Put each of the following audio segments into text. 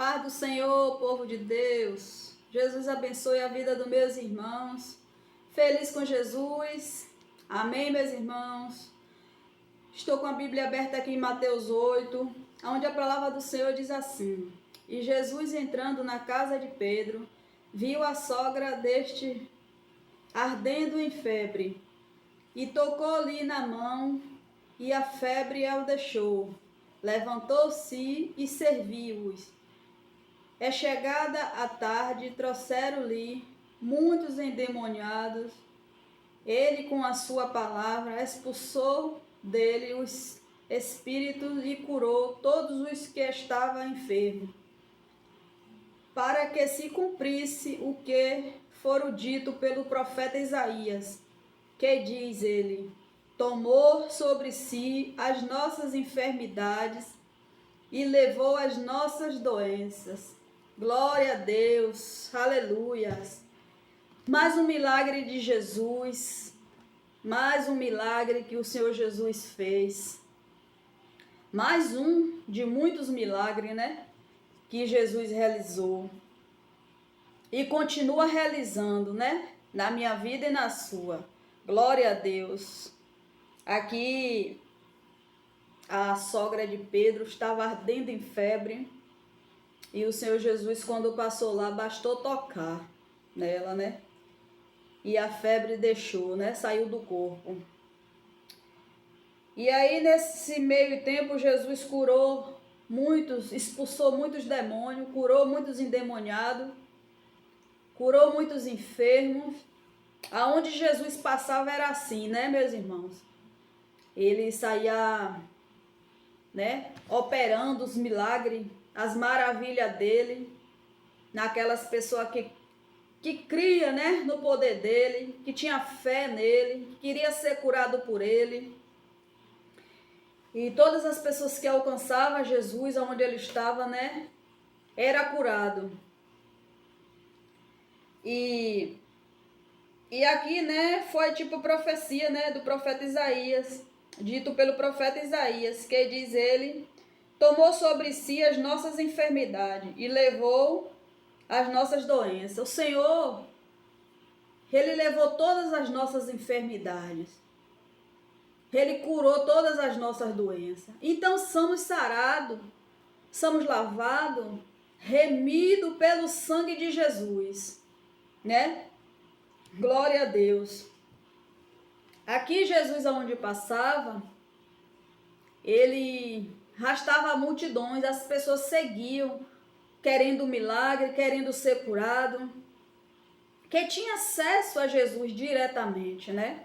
Paz do Senhor, povo de Deus. Jesus abençoe a vida dos meus irmãos. Feliz com Jesus. Amém, meus irmãos. Estou com a Bíblia aberta aqui em Mateus 8, onde a palavra do Senhor diz assim: E Jesus, entrando na casa de Pedro, viu a sogra deste ardendo em febre, e tocou-lhe na mão, e a febre a deixou. Levantou-se e serviu-os. É chegada a tarde, trouxeram-lhe muitos endemoniados. Ele, com a sua palavra, expulsou dele os espíritos e curou todos os que estavam enfermos, para que se cumprisse o que fora dito pelo profeta Isaías, que diz ele: tomou sobre si as nossas enfermidades e levou as nossas doenças. Glória a Deus, aleluias. Mais um milagre de Jesus, mais um milagre que o Senhor Jesus fez. Mais um de muitos milagres, né? Que Jesus realizou. E continua realizando, né? Na minha vida e na sua. Glória a Deus. Aqui a sogra de Pedro estava ardendo em febre. E o Senhor Jesus, quando passou lá, bastou tocar nela, né? E a febre deixou, né? Saiu do corpo. E aí, nesse meio tempo, Jesus curou muitos, expulsou muitos demônios, curou muitos endemoniados, curou muitos enfermos. Aonde Jesus passava era assim, né, meus irmãos? Ele saía, né, operando os milagres, as maravilhas dele, naquelas pessoas que cria, né, no poder dele, que tinha fé nele, que queria ser curado por ele. E todas as pessoas que alcançavam Jesus, onde ele estava, né, era curado. E aqui, né, foi tipo profecia, né, do profeta Isaías, dito pelo profeta Isaías, que diz ele: tomou sobre si as nossas enfermidades e levou as nossas doenças. O Senhor, ele levou todas as nossas enfermidades. Ele curou todas as nossas doenças. Então somos sarados, somos lavados, remidos pelo sangue de Jesus, né? Glória a Deus. Aqui Jesus, aonde passava, ele arrastava multidões, as pessoas seguiam, querendo um milagre, querendo ser curado, que tinha acesso a Jesus diretamente, né?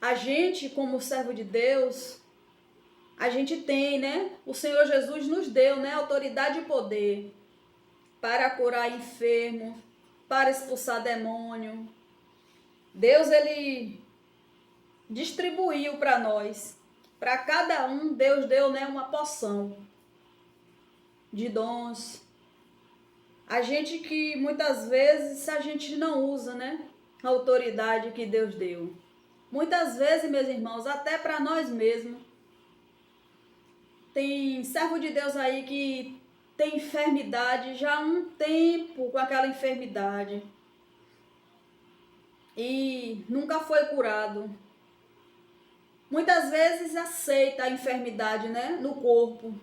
A gente, como servo de Deus, a gente tem, né? O Senhor Jesus nos deu, né? Autoridade e poder para curar enfermo, para expulsar demônio. Deus, ele distribuiu para nós. Para cada um, Deus deu, né, uma porção de dons. A gente que muitas vezes a gente não usa, né? A autoridade que Deus deu. Muitas vezes, meus irmãos, até para nós mesmos. Tem servo de Deus aí que tem enfermidade já há um tempo com aquela enfermidade e nunca foi curado. Muitas vezes aceita a enfermidade, né, no corpo.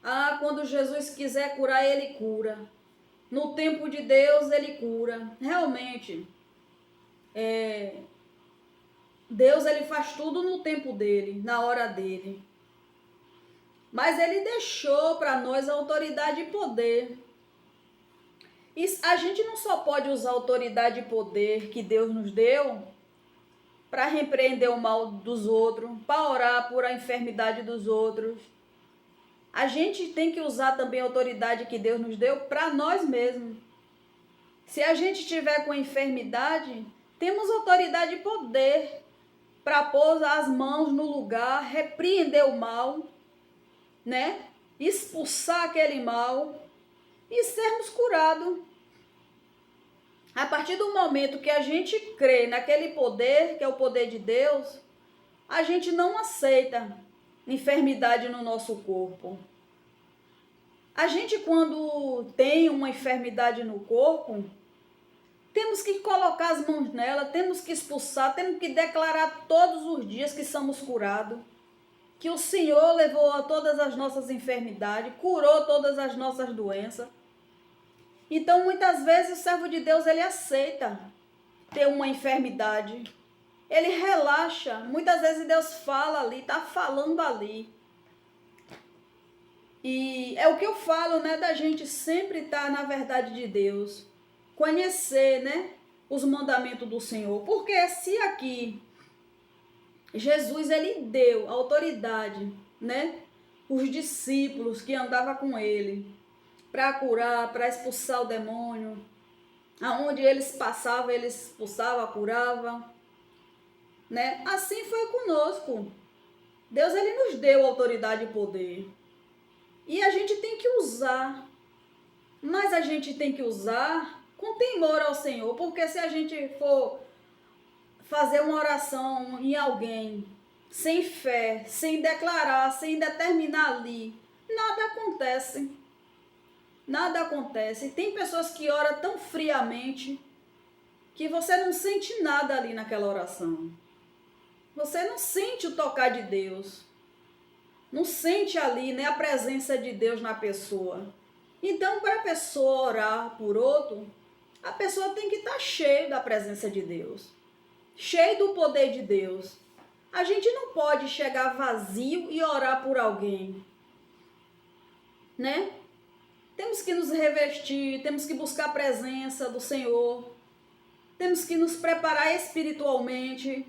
Ah, quando Jesus quiser curar, ele cura. No tempo de Deus, ele cura. Realmente, Deus, ele faz tudo no tempo dele, na hora dele. Mas ele deixou para nós a autoridade e poder. E a gente não só pode usar a autoridade e poder que Deus nos deu para repreender o mal dos outros, para orar por a enfermidade dos outros. A gente tem que usar também a autoridade que Deus nos deu para nós mesmos. Se a gente tiver com enfermidade, temos autoridade e poder para pôr as mãos no lugar, repreender o mal, né? Expulsar aquele mal e sermos curados. A partir do momento que a gente crê naquele poder, que é o poder de Deus, a gente não aceita enfermidade no nosso corpo. A gente, quando tem uma enfermidade no corpo, temos que colocar as mãos nela, temos que expulsar, temos que declarar todos os dias que somos curados, que o Senhor levou a todas as nossas enfermidades, curou todas as nossas doenças. Então, muitas vezes, o servo de Deus, ele aceita ter uma enfermidade. Ele relaxa. Muitas vezes Deus fala ali, está falando ali. E é o que eu falo, né, da gente sempre estar na verdade de Deus. Conhecer, né, os mandamentos do Senhor. Porque se aqui Jesus, ele deu autoridade, né, os discípulos que andavam com ele, para curar, para expulsar o demônio. Aonde eles passavam, eles expulsavam, curavam, né? Assim foi conosco. Deus, ele nos deu autoridade e poder. E a gente tem que usar. Mas a gente tem que usar com temor ao Senhor. Porque se a gente for fazer uma oração em alguém, sem fé, sem declarar, sem determinar ali, nada acontece. Nada acontece. Tem pessoas que oram tão friamente que você não sente nada ali naquela oração. Você não sente o tocar de Deus. Não sente ali, né, a presença de Deus na pessoa. Então, para a pessoa orar por outro, a pessoa tem que estar cheia da presença de Deus. Cheio do poder de Deus. A gente não pode chegar vazio e orar por alguém, né? Temos que nos revestir, temos que buscar a presença do Senhor, temos que nos preparar espiritualmente,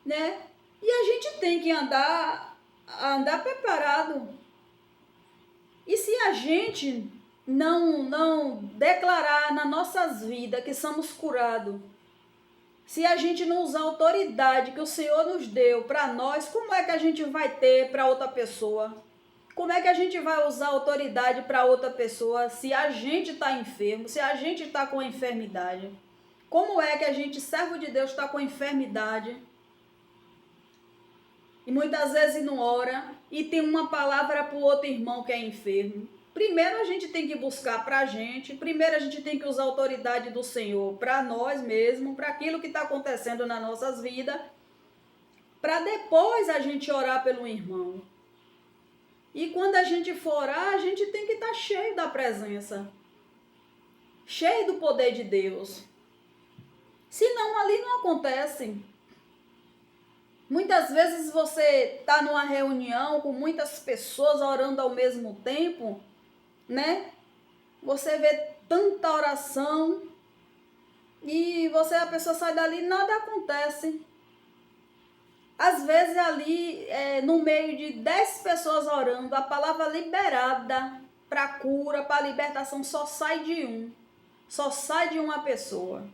né? E a gente tem que andar preparado. E se a gente não declarar nas nossas vidas que somos curados, se a gente não usar a autoridade que o Senhor nos deu para nós, como é que a gente vai ter para outra pessoa? Como é que a gente vai usar autoridade para outra pessoa se a gente está enfermo, se a gente está com enfermidade? Como é que a gente, servo de Deus, está com enfermidade e muitas vezes não ora e tem uma palavra para o outro irmão que é enfermo? Primeiro a gente tem que buscar para a gente, primeiro a gente tem que usar a autoridade do Senhor para nós mesmos, para aquilo que está acontecendo nas nossas vidas, para depois a gente orar pelo irmão. E quando a gente for orar, a gente tem que estar cheio da presença, cheio do poder de Deus. Senão ali não acontece. Muitas vezes você está numa reunião com muitas pessoas orando ao mesmo tempo, né? Você vê tanta oração e a pessoa sai dali e nada acontece. Às vezes ali, no meio de 10 pessoas orando, a palavra liberada para cura, para libertação, só sai de um. Só sai de uma pessoa.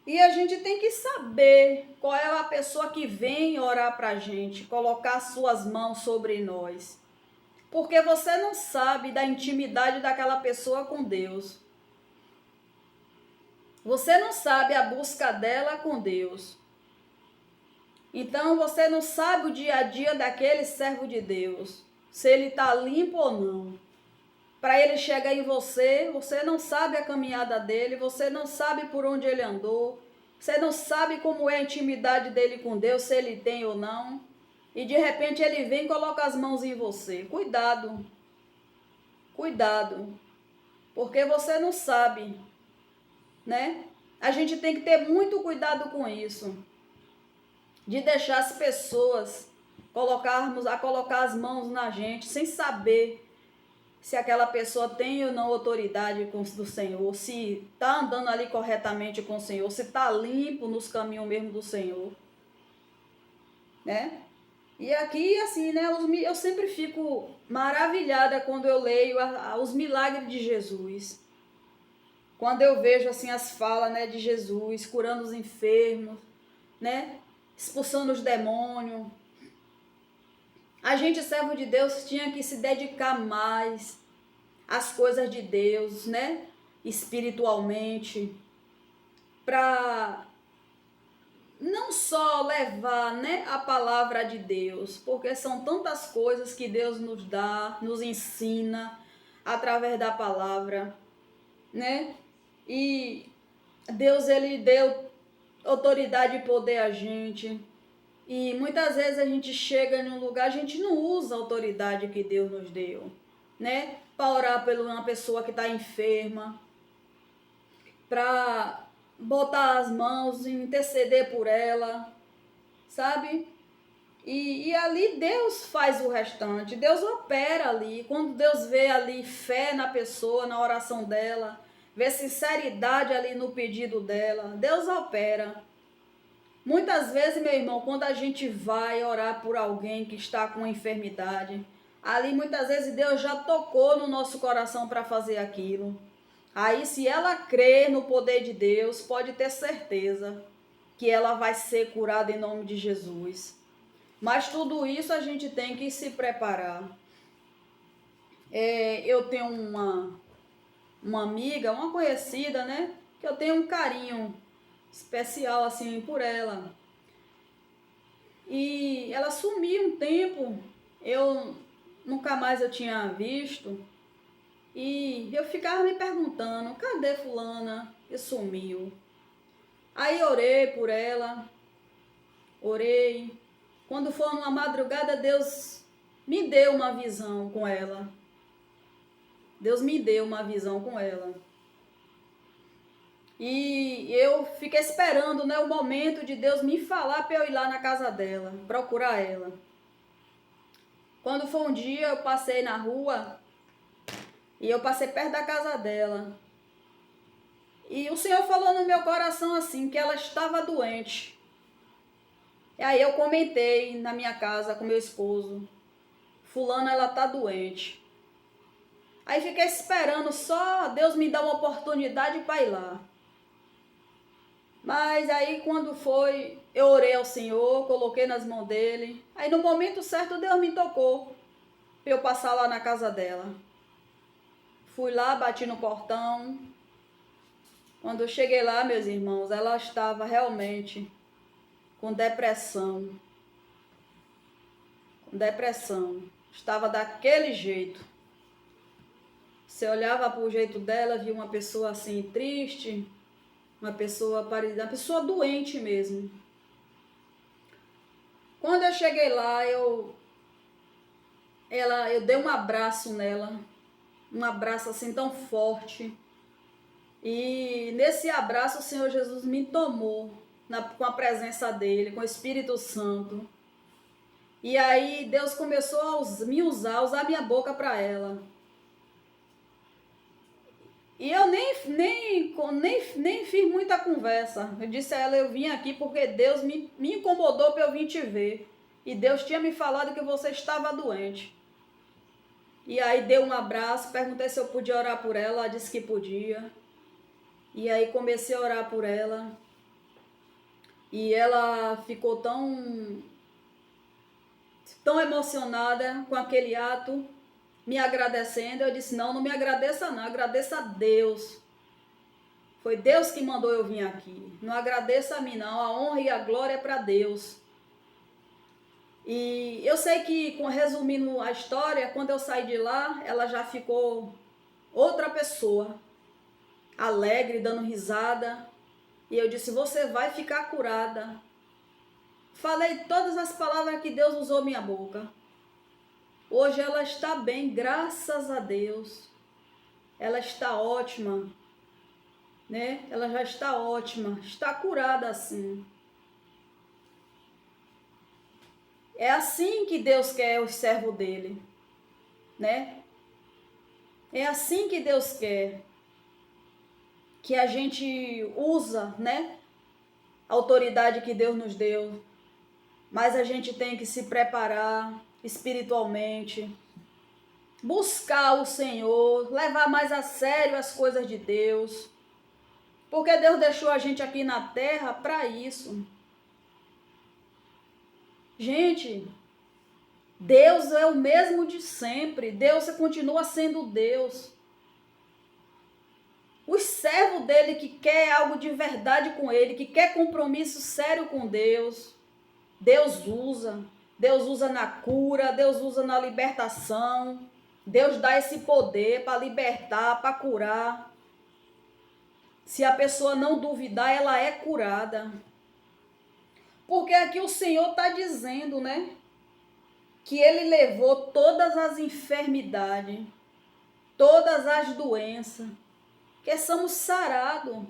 E a gente tem que saber qual é a pessoa que vem orar para a gente, colocar suas mãos sobre nós. Porque você não sabe da intimidade daquela pessoa com Deus. Você não sabe a busca dela com Deus. Então, você não sabe o dia a dia daquele servo de Deus, se ele está limpo ou não. Para ele chegar em você, você não sabe a caminhada dele, você não sabe por onde ele andou, você não sabe como é a intimidade dele com Deus, se ele tem ou não. E de repente ele vem e coloca as mãos em você. Cuidado, cuidado, porque você não sabe, né? A gente tem que ter muito cuidado com isso. De deixar as pessoas colocar as mãos na gente, sem saber se aquela pessoa tem ou não autoridade do Senhor, se está andando ali corretamente com o Senhor, se está limpo nos caminhos mesmo do Senhor, né? E aqui, assim, né, eu sempre fico maravilhada quando eu leio os milagres de Jesus. Quando eu vejo, assim, as falas, né, de Jesus, curando os enfermos, né? Expulsando os demônios. A gente, servo de Deus, tinha que se dedicar mais às coisas de Deus, né? Espiritualmente, para não só levar, né, a palavra de Deus, porque são tantas coisas que Deus nos dá, nos ensina através da palavra, né? E Deus, ele deu autoridade e poder a gente. E muitas vezes a gente chega em um lugar, a gente não usa a autoridade que Deus nos deu, né? Para orar por uma pessoa que está enferma, para botar as mãos e interceder por ela, sabe? E ali Deus faz o restante, Deus opera ali. Quando Deus vê ali fé na pessoa, na oração dela, vê sinceridade ali no pedido dela, Deus opera. Muitas vezes, meu irmão, quando a gente vai orar por alguém que está com enfermidade, ali muitas vezes Deus já tocou no nosso coração para fazer aquilo. Aí, se ela crê no poder de Deus, pode ter certeza que ela vai ser curada em nome de Jesus. Mas tudo isso a gente tem que se preparar. Eu tenho uma amiga, uma conhecida, né? Que eu tenho um carinho especial assim por ela. E ela sumiu um tempo, eu nunca mais eu tinha visto. E eu ficava me perguntando, cadê fulana que sumiu? Aí orei por ela, orei. Quando foi numa madrugada, Deus me deu uma visão com ela. Deus me deu uma visão com ela. E eu fiquei esperando, né, o momento de Deus me falar para eu ir lá na casa dela, procurar ela. Quando foi um dia, eu passei na rua e eu passei perto da casa dela. E o Senhor falou no meu coração assim, que ela estava doente. E aí eu comentei na minha casa com meu esposo, fulana, ela tá doente. Aí fiquei esperando só Deus me dar uma oportunidade para ir lá. Mas aí quando foi, eu orei ao Senhor, coloquei nas mãos dele. Aí no momento certo Deus me tocou para eu passar lá na casa dela. Fui lá, bati no portão. Quando eu cheguei lá, meus irmãos, ela estava realmente com depressão. Com depressão. Estava daquele jeito. Você olhava para o jeito dela, via uma pessoa assim triste, uma pessoa parecida, uma pessoa doente mesmo. Quando eu cheguei lá, eu dei um abraço nela, um abraço assim tão forte. E nesse abraço o Senhor Jesus me tomou com a presença dele, com o Espírito Santo. E aí Deus começou a me usar minha boca para ela. E eu nem fiz muita conversa. Eu disse a ela, eu vim aqui porque Deus me incomodou para eu vir te ver. E Deus tinha me falado que você estava doente. E aí dei um abraço, perguntei se eu podia orar por ela, ela disse que podia. E aí comecei a orar por ela. E ela ficou tão emocionada com aquele ato, me agradecendo. Eu disse, não me agradeça não, agradeça a Deus. Foi Deus que mandou eu vir aqui. Não agradeça a mim não, a honra e a glória é para Deus. E eu sei que, resumindo a história, quando eu saí de lá, ela já ficou outra pessoa, alegre, dando risada. E eu disse, você vai ficar curada. Falei todas as palavras que Deus usou minha boca. Hoje ela está bem, graças a Deus. Ela está ótima, né? Ela já está ótima, está curada assim. É assim que Deus quer os servos dele, né? É assim que Deus quer que a gente usa, né? A autoridade que Deus nos deu. Mas a gente tem que se preparar espiritualmente, buscar o Senhor, levar mais a sério as coisas de Deus, porque Deus deixou a gente aqui na terra para isso. Gente, Deus é o mesmo de sempre, Deus continua sendo Deus. Os servos dele que quer algo de verdade com ele, que quer compromisso sério com Deus, Deus usa. Deus usa na cura, Deus usa na libertação. Deus dá esse poder para libertar, para curar. Se a pessoa não duvidar, ela é curada. Porque aqui o Senhor está dizendo, né? Que Ele levou todas as enfermidades, todas as doenças, que somos sarados.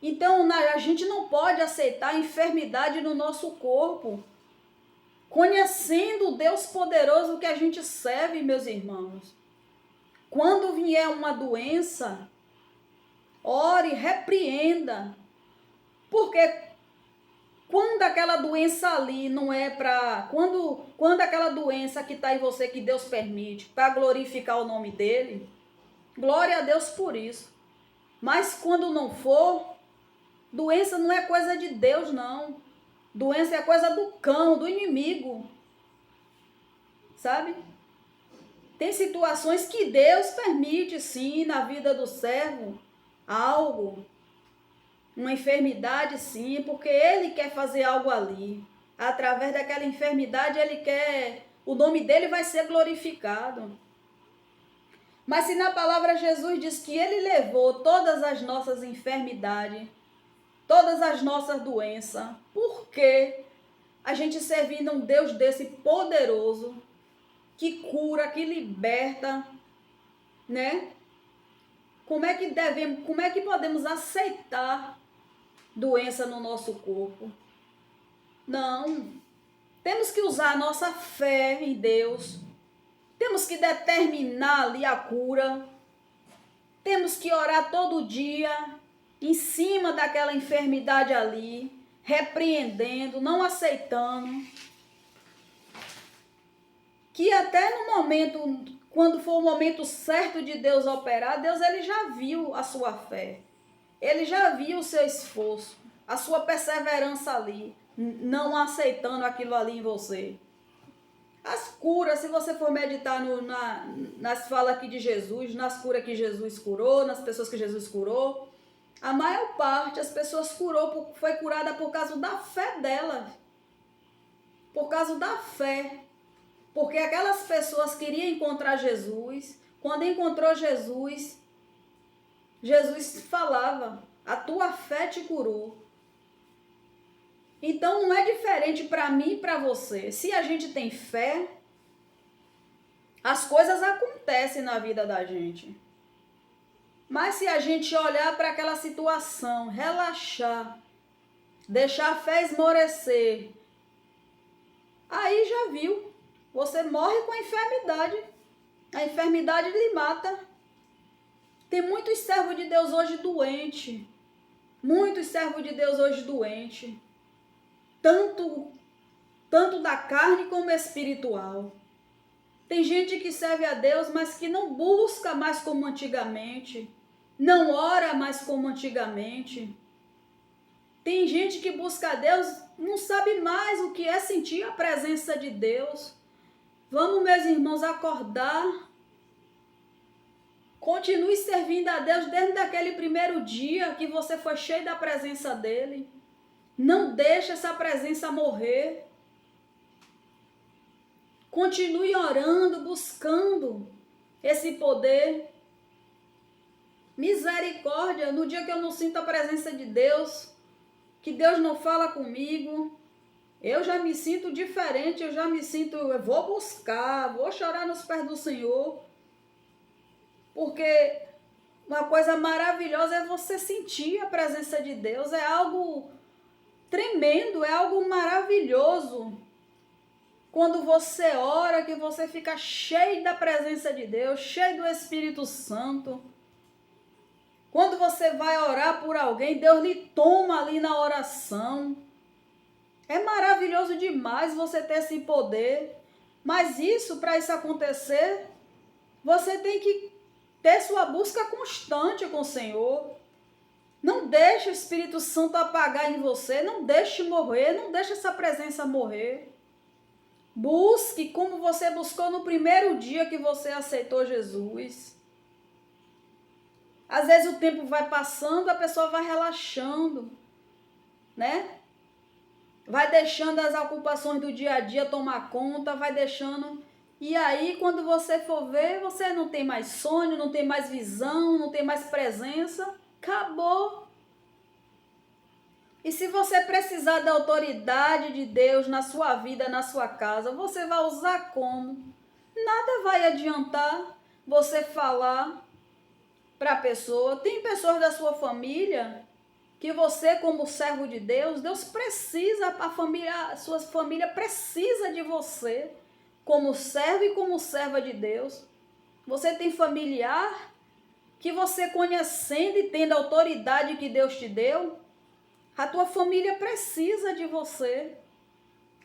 Então, a gente não pode aceitar a enfermidade no nosso corpo, conhecendo o Deus poderoso que a gente serve, meus irmãos. Quando vier uma doença, ore, repreenda, porque quando aquela doença ali não é para... Quando aquela doença que está em você, que Deus permite, para glorificar o nome dele, glória a Deus por isso. Mas quando não for, doença não é coisa de Deus, não. Doença é coisa do cão, do inimigo. Sabe? Tem situações que Deus permite, sim, na vida do servo, algo, uma enfermidade, sim, porque Ele quer fazer algo ali. Através daquela enfermidade, Ele quer, o nome dele vai ser glorificado. Mas se na palavra Jesus diz que Ele levou todas as nossas enfermidades, todas as nossas doenças, por que a gente servindo um Deus desse poderoso, que cura, que liberta, né? Como é que podemos aceitar doença no nosso corpo? Não. Temos que usar a nossa fé em Deus. Temos que determinar ali a cura. Temos que orar todo dia em cima daquela enfermidade ali, repreendendo, não aceitando. Que até no momento, quando for o momento certo de Deus operar, Deus ele já viu a sua fé. Ele já viu o seu esforço, a sua perseverança ali, não aceitando aquilo ali em você. As curas, se você for meditar nas falas aqui de Jesus, nas curas que Jesus curou, nas pessoas que Jesus curou, a maior parte das pessoas foi curada por causa da fé dela. Por causa da fé. Porque aquelas pessoas queriam encontrar Jesus. Quando encontrou Jesus, Jesus falava, a tua fé te curou. Então não é diferente para mim e para você. Se a gente tem fé, as coisas acontecem na vida da gente. Mas se a gente olhar para aquela situação, relaxar, deixar a fé esmorecer, aí já viu. Você morre com a enfermidade. A enfermidade lhe mata. Tem muitos servos de Deus hoje doentes. Muitos servos de Deus hoje doentes. Tanto da carne como espiritual. Tem gente que serve a Deus, mas que não busca mais como antigamente. Não ora mais como antigamente. Tem gente que busca a Deus, não sabe mais o que é sentir a presença de Deus. Vamos, meus irmãos, acordar. Continue servindo a Deus desde aquele primeiro dia que você foi cheio da presença dele. Não deixe essa presença morrer. Continue orando, buscando esse poder. Misericórdia, no dia que eu não sinto a presença de Deus, que Deus não fala comigo, eu já me sinto diferente, eu vou buscar, vou chorar nos pés do Senhor, porque uma coisa maravilhosa é você sentir a presença de Deus, é algo tremendo, é algo maravilhoso. Quando você ora, que você fica cheio da presença de Deus, cheio do Espírito Santo. Quando você vai orar por alguém, Deus lhe toma ali na oração. É maravilhoso demais você ter esse poder. Mas para isso acontecer, você tem que ter sua busca constante com o Senhor. Não deixe o Espírito Santo apagar em você, não deixe morrer, não deixe essa presença morrer. Busque como você buscou no primeiro dia que você aceitou Jesus. Às vezes o tempo vai passando, a pessoa vai relaxando, né? Vai deixando as ocupações do dia a dia tomar conta, vai deixando. E aí, quando você for ver, você não tem mais sonho, não tem mais visão, não tem mais presença. Acabou. E se você precisar da autoridade de Deus na sua vida, na sua casa, você vai usar como? Nada vai adiantar você falar para a pessoa. Tem pessoas da sua família que você, como servo de Deus, Deus precisa, a sua família precisa de você, como servo e como serva de Deus. Você tem familiar que você conhecendo e tendo a autoridade que Deus te deu, a tua família precisa de você.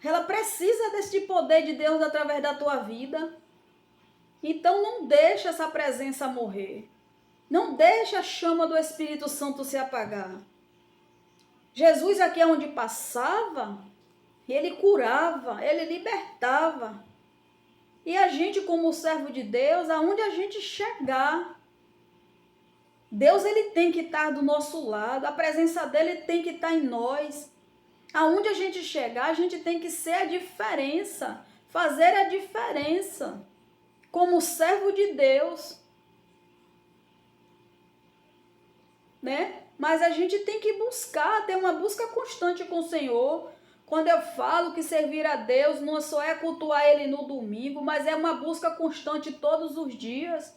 Ela precisa deste poder de Deus através da tua vida. Então não deixa essa presença morrer. Não deixa a chama do Espírito Santo se apagar. Jesus aqui onde passava, ele curava, ele libertava. E a gente como servo de Deus, aonde a gente chegar, Deus ele tem que estar do nosso lado, a presença dele tem que estar em nós. Aonde a gente chegar, a gente tem que ser a diferença, fazer a diferença como servo de Deus, né? Mas a gente tem que buscar, ter uma busca constante com o Senhor. Quando eu falo que servir a Deus não só é cultuar Ele no domingo, mas é uma busca constante todos os dias.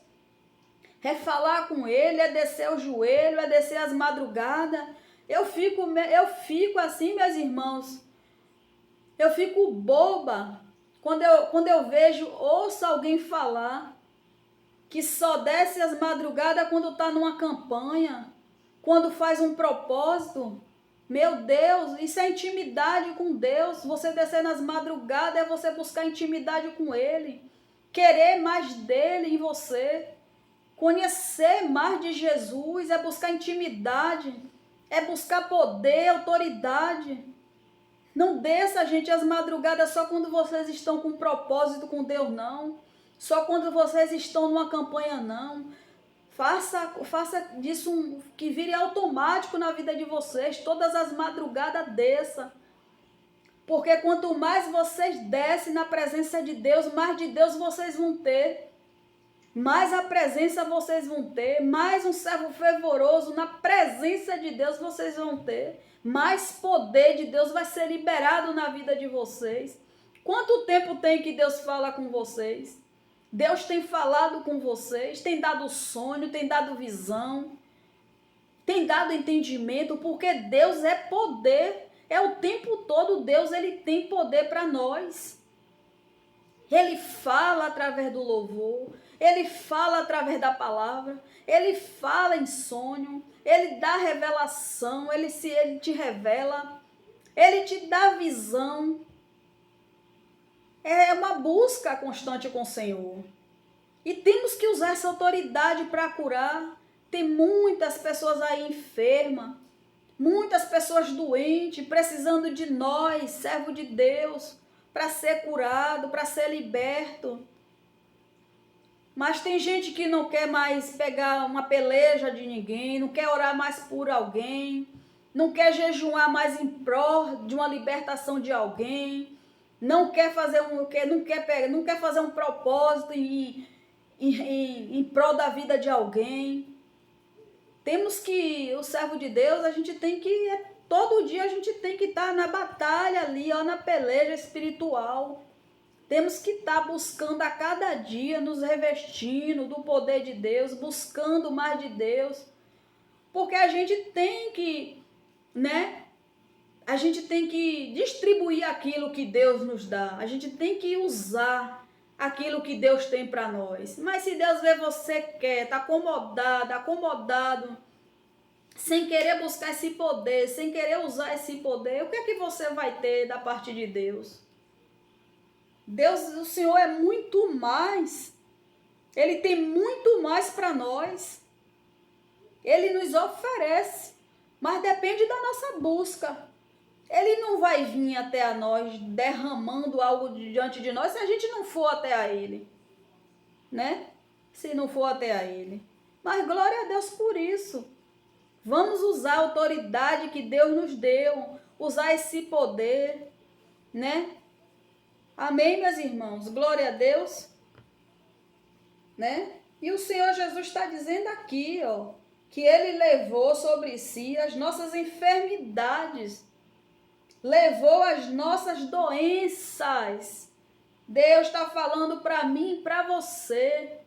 É falar com Ele, é descer o joelho, é descer as madrugadas. Eu fico assim, meus irmãos, eu fico boba quando eu vejo, ouço alguém falar que só desce as madrugadas quando está numa campanha, quando faz um propósito. Meu Deus, isso é intimidade com Deus. Você descer nas madrugadas é você buscar intimidade com Ele, querer mais dele em você, conhecer mais de Jesus, é buscar intimidade, é buscar poder, autoridade. Não desça, gente, as madrugadas só quando vocês estão com propósito com Deus, não. Só quando vocês estão numa campanha, não. Faça disso que vire automático na vida de vocês. Todas as madrugadas desça. Porque quanto mais vocês descem na presença de Deus, mais de Deus vocês vão ter. Mais a presença vocês vão ter. Mais um servo fervoroso na presença de Deus vocês vão ter. Mais poder de Deus vai ser liberado na vida de vocês. Quanto tempo tem que Deus fala com vocês? Deus tem falado com vocês, tem dado sonho, tem dado visão, tem dado entendimento, porque Deus é poder, é o tempo todo Deus, ele tem poder para nós. Ele fala através do louvor, ele fala através da palavra, ele fala em sonho, ele dá revelação, ele te revela, ele te dá visão. É uma busca constante com o Senhor. E temos que usar essa autoridade para curar. Tem muitas pessoas aí enfermas, muitas pessoas doentes, precisando de nós, servo de Deus, para ser curado, para ser liberto. Mas tem gente que não quer mais pegar uma peleja de ninguém, não quer orar mais por alguém, não quer jejuar mais em prol de uma libertação de alguém, não quer fazer não quer fazer um propósito em prol da vida de alguém. Temos que, o servo de Deus, a gente tem que, todo dia a gente tem que estar na batalha ali, ó, na peleja espiritual. Temos que estar buscando a cada dia, nos revestindo do poder de Deus, buscando mais de Deus. Porque a gente tem que, né? A gente tem que distribuir aquilo que Deus nos dá. A gente tem que usar aquilo que Deus tem para nós. Mas se Deus vê você quer, está acomodado, sem querer buscar esse poder, sem querer usar esse poder, o que é que você vai ter da parte de Deus? Deus, o Senhor é muito mais. Ele tem muito mais para nós. Ele nos oferece, mas depende da nossa busca. Ele não vai vir até a nós derramando algo diante de nós se a gente não for até a Ele, né? Se não for até a Ele. Mas glória a Deus por isso. Vamos usar a autoridade que Deus nos deu, usar esse poder, né? Amém, meus irmãos? Glória a Deus, né? E o Senhor Jesus está dizendo aqui, ó, que Ele levou sobre si as nossas enfermidades, levou as nossas doenças. Deus está falando para mim e para você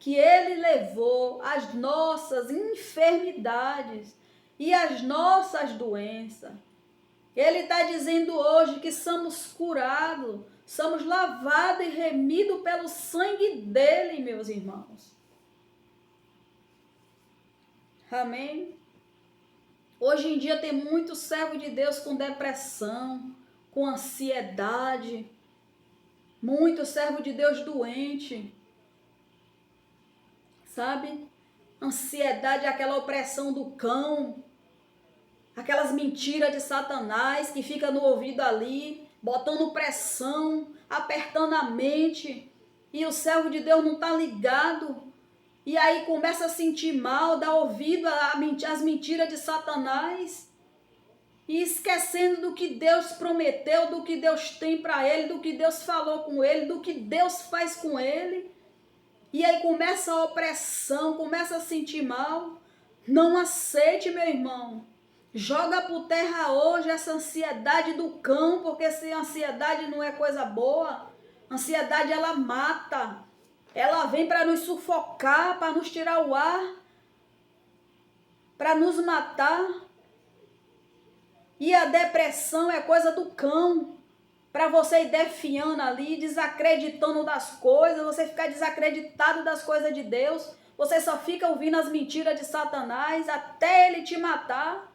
que Ele levou as nossas enfermidades e as nossas doenças. Ele está dizendo hoje que somos curados, somos lavados e remidos pelo sangue dele, meus irmãos. Amém? Hoje em dia tem muito servo de Deus com depressão, com ansiedade, muito servo de Deus doente, sabe? Ansiedade é aquela opressão do cão, aquelas mentiras de Satanás que fica no ouvido ali, botando pressão, apertando a mente, e o servo de Deus não está ligado, e aí começa a sentir mal, dá ouvido às mentiras de Satanás, e esquecendo do que Deus prometeu, do que Deus tem para ele, do que Deus falou com ele, do que Deus faz com ele. E aí começa a opressão, começa a sentir mal. Não aceite, meu irmão. Joga por terra hoje essa ansiedade do cão, porque se ansiedade não é coisa boa, ansiedade ela mata. Ela vem para nos sufocar, para nos tirar o ar, para nos matar. E a depressão é coisa do cão. Para você ir defiando ali, desacreditando das coisas, você ficar desacreditado das coisas de Deus, você só fica ouvindo as mentiras de Satanás até ele te matar.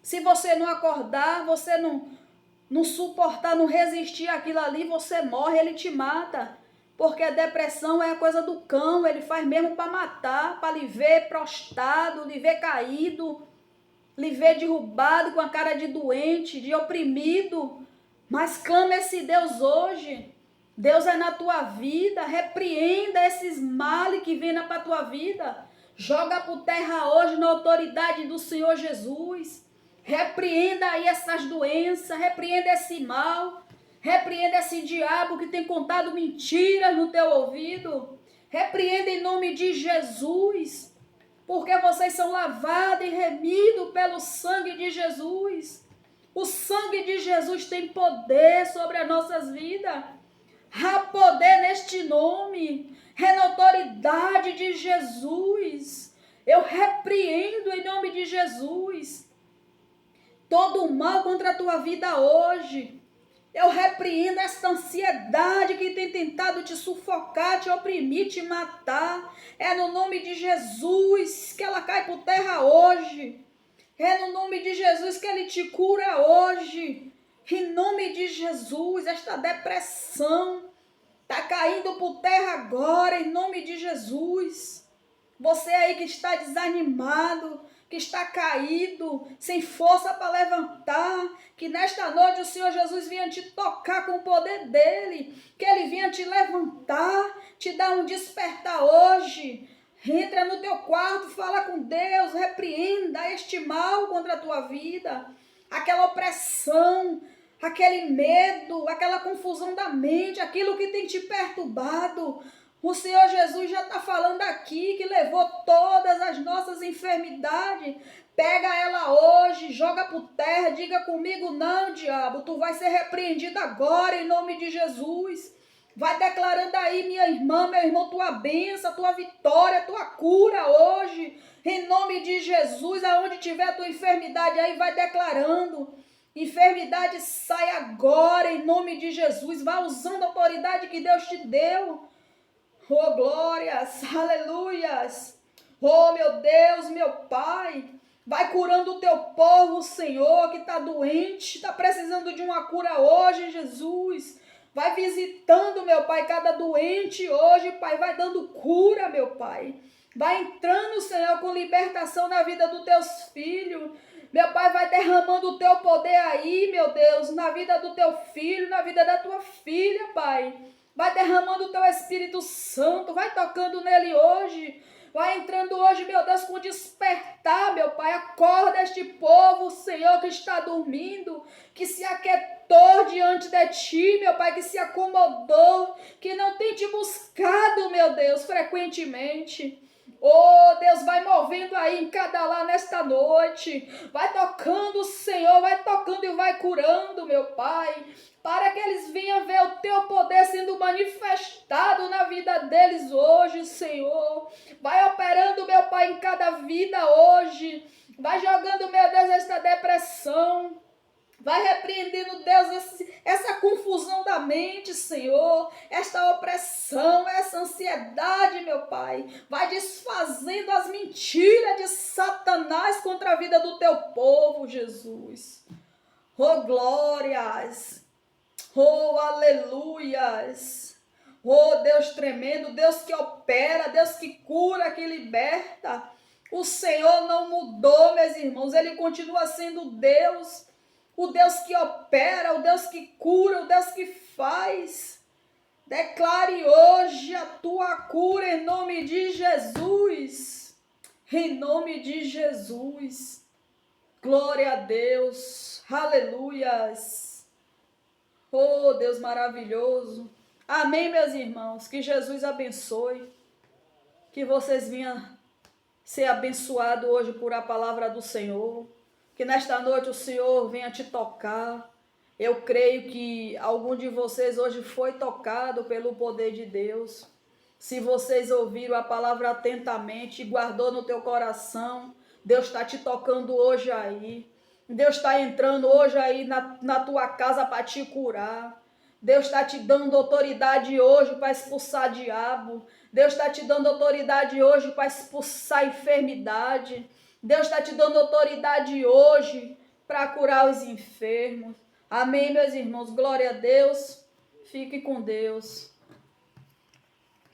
Se você não acordar, você não suportar, não resistir àquilo ali, você morre, ele te mata. Porque a depressão é a coisa do cão, ele faz mesmo para matar, para lhe ver prostrado, lhe ver caído, lhe ver derrubado com a cara de doente, de oprimido. Mas clama esse Deus hoje. Deus é na tua vida. Repreenda esses males que vêm para a tua vida. Joga por terra hoje na autoridade do Senhor Jesus. Repreenda aí essas doenças. Repreenda esse mal. Repreenda esse diabo que tem contado mentiras no teu ouvido. Repreenda em nome de Jesus. Porque vocês são lavados e remidos pelo sangue de Jesus. O sangue de Jesus tem poder sobre as nossas vidas. Há poder neste nome. É na autoridade de Jesus. Eu repreendo em nome de Jesus todo o mal contra a tua vida hoje. Eu repreendo essa ansiedade que tem tentado te sufocar, te oprimir, te matar. É no nome de Jesus que ela cai por terra hoje. É no nome de Jesus que Ele te cura hoje. Em nome de Jesus, esta depressão está caindo por terra agora, em nome de Jesus. Você aí que está desanimado, que está caído, sem força para levantar, que nesta noite o Senhor Jesus venha te tocar com o poder dEle, que Ele venha te levantar, te dar um despertar hoje. Entra no teu quarto, fala com Deus, repreenda este mal contra a tua vida, aquela opressão, aquele medo, aquela confusão da mente, aquilo que tem te perturbado. O Senhor Jesus já está falando aqui que levou todas as nossas enfermidades. Pega ela hoje, joga por terra, diga comigo, não, diabo, tu vai ser repreendido agora em nome de Jesus. Vai declarando aí, minha irmã, meu irmão, tua bênção, tua vitória, tua cura hoje. Em nome de Jesus, aonde tiver a tua enfermidade aí, vai declarando. Enfermidade sai agora, em nome de Jesus. Vai usando a autoridade que Deus te deu. Oh, glórias, aleluias. Oh, meu Deus, meu Pai. Vai curando o teu povo, Senhor, que está doente, está precisando de uma cura hoje, Jesus. Vai visitando, meu Pai, cada doente hoje, Pai. Vai dando cura, meu Pai. Vai entrando, Senhor, com libertação na vida dos teus filhos. Meu Pai, vai derramando o teu poder aí, meu Deus, na vida do teu filho, na vida da tua filha, Pai. Vai derramando o teu Espírito Santo, vai tocando nele hoje. Vai entrando hoje, meu Deus, com despertar, meu Pai. Acorda este povo, Senhor, que está dormindo, que se aquietou diante de Ti, meu Pai, que se acomodou, que não tem Te buscado, meu Deus, frequentemente. Oh, Deus, vai movendo aí em cada lá nesta noite. Vai tocando, Senhor, vai tocando e vai curando, meu Pai. Para que eles venham ver o Teu poder sendo manifestado na vida deles hoje, Senhor. Vai operando, meu Pai, em cada vida hoje. Vai jogando, meu Deus, esta depressão. Vai repreendendo, Deus, essa confusão da mente, Senhor, esta opressão, essa ansiedade, meu Pai. Vai desfazendo as mentiras de Satanás contra a vida do Teu povo, Jesus. Oh, glórias! Oh, aleluias! Oh, Deus tremendo, Deus que opera, Deus que cura, que liberta. O Senhor não mudou, meus irmãos, Ele continua sendo Deus. O Deus que opera, o Deus que cura, o Deus que faz. Declare hoje a tua cura em nome de Jesus. Em nome de Jesus. Glória a Deus. Aleluias. Oh, Deus maravilhoso. Amém, meus irmãos. Que Jesus abençoe. Que vocês venham ser abençoados hoje por a palavra do Senhor. Que nesta noite o Senhor venha te tocar. Eu creio que algum de vocês hoje foi tocado pelo poder de Deus. Se vocês ouviram a palavra atentamente e guardou no teu coração, Deus está te tocando hoje aí. Deus está entrando hoje aí na tua casa para te curar. Deus está te dando autoridade hoje para expulsar diabo. Deus está te dando autoridade hoje para expulsar enfermidade. Deus está te dando autoridade hoje para curar os enfermos. Amém, meus irmãos. Glória a Deus. Fique com Deus.